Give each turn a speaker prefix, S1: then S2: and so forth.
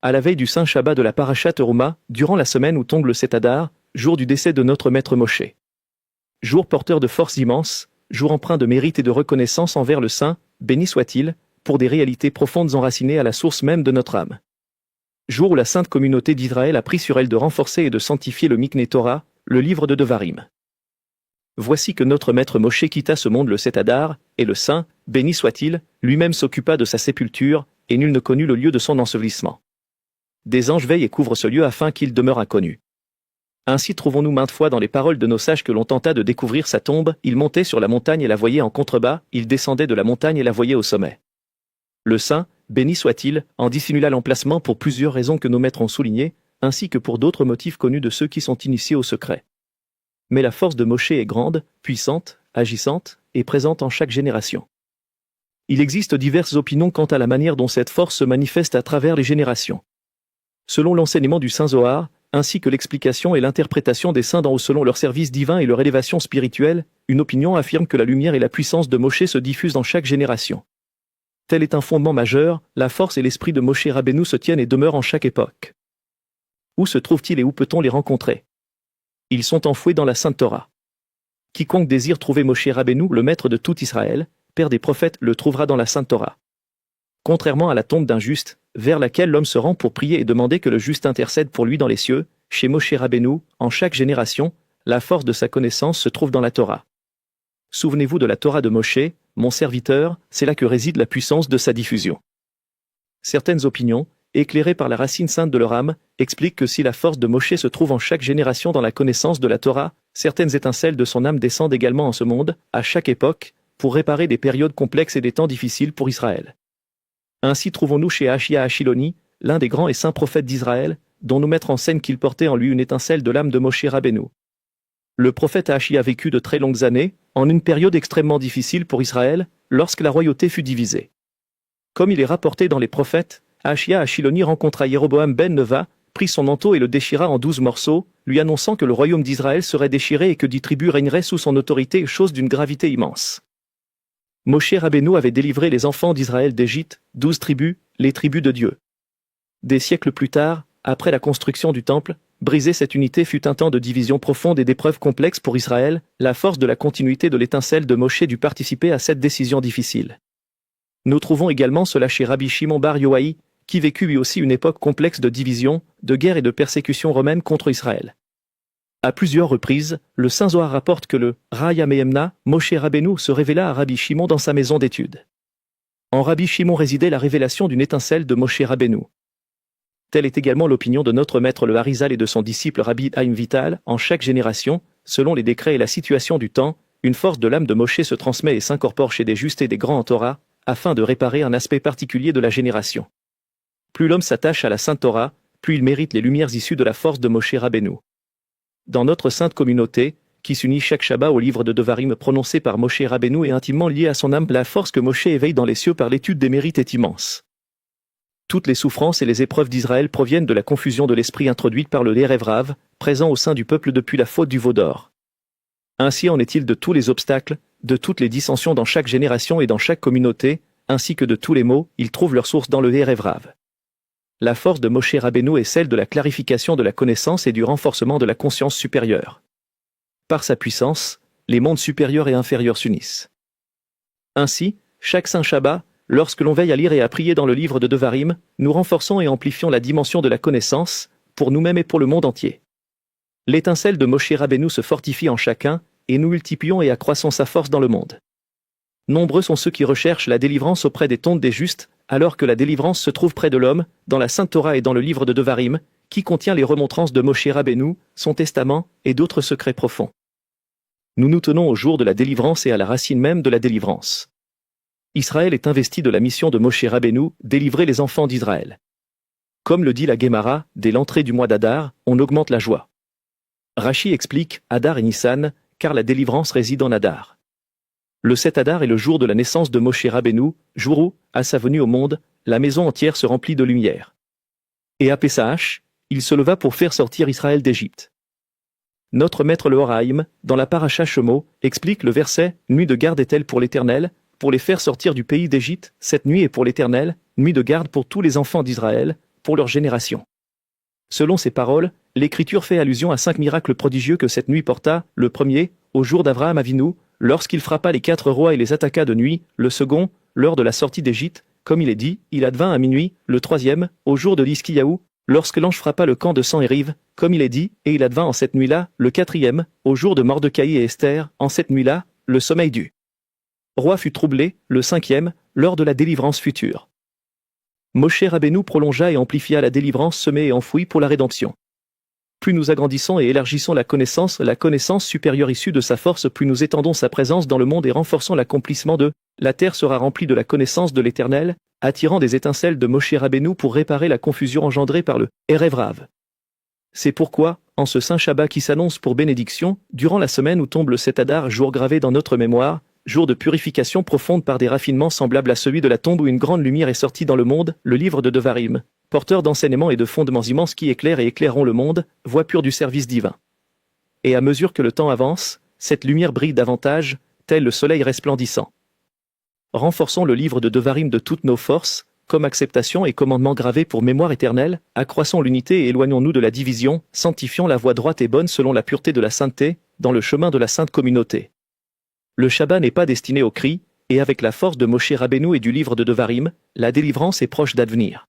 S1: À la veille du saint Shabbat de la Parashat Teruma, durant la semaine où tombe le 7 Adar, jour du décès de notre maître Moshe. Jour porteur de force immense, jour empreint de mérite et de reconnaissance envers le Saint, béni soit-il, pour des réalités profondes enracinées à la source même de notre âme. Jour où la sainte communauté d'Israël a pris sur elle de renforcer et de sanctifier le Mikné Torah, le livre de Devarim. Voici que notre maître Moshe quitta ce monde le 7 Adar, et le Saint, béni soit-il, lui-même s'occupa de sa sépulture, et nul ne connut le lieu de son ensevelissement. Des anges veillent et couvrent ce lieu afin qu'il demeure inconnu. Ainsi trouvons-nous maintes fois dans les paroles de nos sages que l'on tenta de découvrir sa tombe, il montait sur la montagne et la voyait en contrebas, il descendait de la montagne et la voyait au sommet. Le Saint, béni soit-il, en dissimula l'emplacement pour plusieurs raisons que nos maîtres ont soulignées, ainsi que pour d'autres motifs connus de ceux qui sont initiés au secret. Mais la force de Moshe est grande, puissante, agissante, et présente en chaque génération. Il existe diverses opinions quant à la manière dont cette force se manifeste à travers les générations. Selon l'enseignement du Saint Zohar, ainsi que l'explication et l'interprétation des saints d'en haut selon leur service divin et leur élévation spirituelle, une opinion affirme que la lumière et la puissance de Moshe se diffusent dans chaque génération. Tel est un fondement majeur, la force et l'esprit de Moshe Rabbeinu se tiennent et demeurent en chaque époque. Où se trouvent-ils et où peut-on les rencontrer? Ils sont enfouis dans la Sainte Torah. Quiconque désire trouver Moshe Rabbeinu, le maître de tout Israël, père des prophètes, le trouvera dans la Sainte Torah. Contrairement à la tombe d'un juste, vers laquelle l'homme se rend pour prier et demander que le juste intercède pour lui dans les cieux, chez Moshe Rabbeinu, en chaque génération, la force de sa connaissance se trouve dans la Torah. Souvenez-vous de la Torah de Moshe, mon serviteur, c'est là que réside la puissance de sa diffusion. Certaines opinions, éclairées par la racine sainte de leur âme, expliquent que si la force de Moshe se trouve en chaque génération dans la connaissance de la Torah, certaines étincelles de son âme descendent également en ce monde, à chaque époque, pour réparer des périodes complexes et des temps difficiles pour Israël. Ainsi trouvons-nous chez Achia Achiloni, l'un des grands et saints prophètes d'Israël, dont nous mettre en scène qu'il portait en lui une étincelle de l'âme de Moshe Rabbeinu. Le prophète Achia a vécu de très longues années, en une période extrêmement difficile pour Israël, lorsque la royauté fut divisée. Comme il est rapporté dans les prophètes, Achia Achiloni rencontra Jéroboam ben Neva, prit son manteau et le déchira en 12 morceaux, lui annonçant que le royaume d'Israël serait déchiré et que 10 tribus régneraient sous son autorité, chose d'une gravité immense. Moshe Rabbeinu avait délivré les enfants d'Israël d'Égypte, 12 tribus, les tribus de Dieu. Des siècles plus tard, après la construction du temple, briser cette unité fut un temps de division profonde et d'épreuves complexes pour Israël, la force de la continuité de l'étincelle de Moshe dut participer à cette décision difficile. Nous trouvons également cela chez Rabbi Shimon bar Yoaï, qui vécut lui aussi une époque complexe de division, de guerre et de persécution romaine contre Israël. À plusieurs reprises, le Saint Zohar rapporte que le Raya Mehemna, Moshe Rabbeinu, se révéla à Rabbi Shimon dans sa maison d'études. En Rabbi Shimon résidait la révélation d'une étincelle de Moshe Rabbeinu. Telle est également l'opinion de notre maître le Harizal et de son disciple Rabbi Haïm Vital. En chaque génération, selon les décrets et la situation du temps, une force de l'âme de Moshe se transmet et s'incorpore chez des justes et des grands en Torah, afin de réparer un aspect particulier de la génération. Plus l'homme s'attache à la Sainte Torah, plus il mérite les lumières issues de la force de Moshe Rabbeinu. Dans notre sainte communauté, qui s'unit chaque Shabbat au livre de Devarim prononcé par Moshe Rabbeinu est intimement liée à son âme, la force que Moshe éveille dans les cieux par l'étude des mérites est immense. Toutes les souffrances et les épreuves d'Israël proviennent de la confusion de l'esprit introduite par le Erev Rav, présent au sein du peuple depuis la faute du veau d'or. Ainsi en est-il de tous les obstacles, de toutes les dissensions dans chaque génération et dans chaque communauté, ainsi que de tous les maux, ils trouvent leur source dans le Erev Rav. La force de Moshe Rabbeinu est celle de la clarification de la connaissance et du renforcement de la conscience supérieure. Par sa puissance, les mondes supérieurs et inférieurs s'unissent. Ainsi, chaque saint Shabbat, lorsque l'on veille à lire et à prier dans le livre de Devarim, nous renforçons et amplifions la dimension de la connaissance, pour nous-mêmes et pour le monde entier. L'étincelle de Moshe Rabbeinu se fortifie en chacun, et nous multiplions et accroissons sa force dans le monde. Nombreux sont ceux qui recherchent la délivrance auprès des tontes des justes, alors que la délivrance se trouve près de l'homme, dans la Sainte Torah et dans le livre de Devarim, qui contient les remontrances de Moshe Rabbeinu, son testament, et d'autres secrets profonds. Nous nous tenons au jour de la délivrance et à la racine même de la délivrance. Israël est investi de la mission de Moshe Rabbeinu, délivrer les enfants d'Israël. Comme le dit la Guémara, dès l'entrée du mois d'Adar, on augmente la joie. Rashi explique Adar et Nissan, car la délivrance réside en Adar. Le 7 Adar est le jour de la naissance de Moshe Rabbeinu, jour où, à sa venue au monde, la maison entière se remplit de lumière. Et à Pessah, il se leva pour faire sortir Israël d'Égypte. Notre maître le Horaïm, dans la Paracha Shemo, explique le verset « Nuit de garde est-elle pour l'Éternel, pour les faire sortir du pays d'Égypte, cette nuit est pour l'Éternel, nuit de garde pour tous les enfants d'Israël, pour leur génération. Selon ces paroles, l'Écriture fait allusion à 5 miracles prodigieux que cette nuit porta, le premier, au jour d'Avraham Avinu, lorsqu'il frappa les 4 rois et les attaqua de nuit, le second, lors de la sortie d'Égypte, comme il est dit, il advint à minuit, le troisième, au jour de l'Iskiyahu, lorsque l'ange frappa le camp de Sanhériv, comme il est dit, et il advint en cette nuit-là, le quatrième, au jour de Mordecai et Esther, en cette nuit-là, le sommeil du roi fut troublé, le cinquième, lors de la délivrance future. Moshe Rabbeinu prolongea et amplifia la délivrance semée et enfouie pour la rédemption. Plus nous agrandissons et élargissons la connaissance supérieure issue de sa force, plus nous étendons sa présence dans le monde et renforçons l'accomplissement de « La terre sera remplie de la connaissance de l'Éternel », attirant des étincelles de Moshe Rabbeinu pour réparer la confusion engendrée par le « Erev Rav ». C'est pourquoi, en ce saint Shabbat qui s'annonce pour bénédiction, durant la semaine où tombe le 7 Adar, jour gravé dans notre mémoire, jour de purification profonde par des raffinements semblables à celui de la tombe où une grande lumière est sortie dans le monde, le livre de Devarim, porteur d'enseignements et de fondements immenses qui éclairent et éclaireront le monde, voie pure du service divin. Et à mesure que le temps avance, cette lumière brille davantage, tel le soleil resplendissant. Renforçons le livre de Devarim de toutes nos forces, comme acceptation et commandement gravés pour mémoire éternelle, accroissons l'unité et éloignons-nous de la division, sanctifions la voie droite et bonne selon la pureté de la sainteté, dans le chemin de la sainte communauté. Le Shabbat n'est pas destiné au cri, et avec la force de Moshe Rabbeinu et du livre de Devarim, la délivrance est proche d'advenir.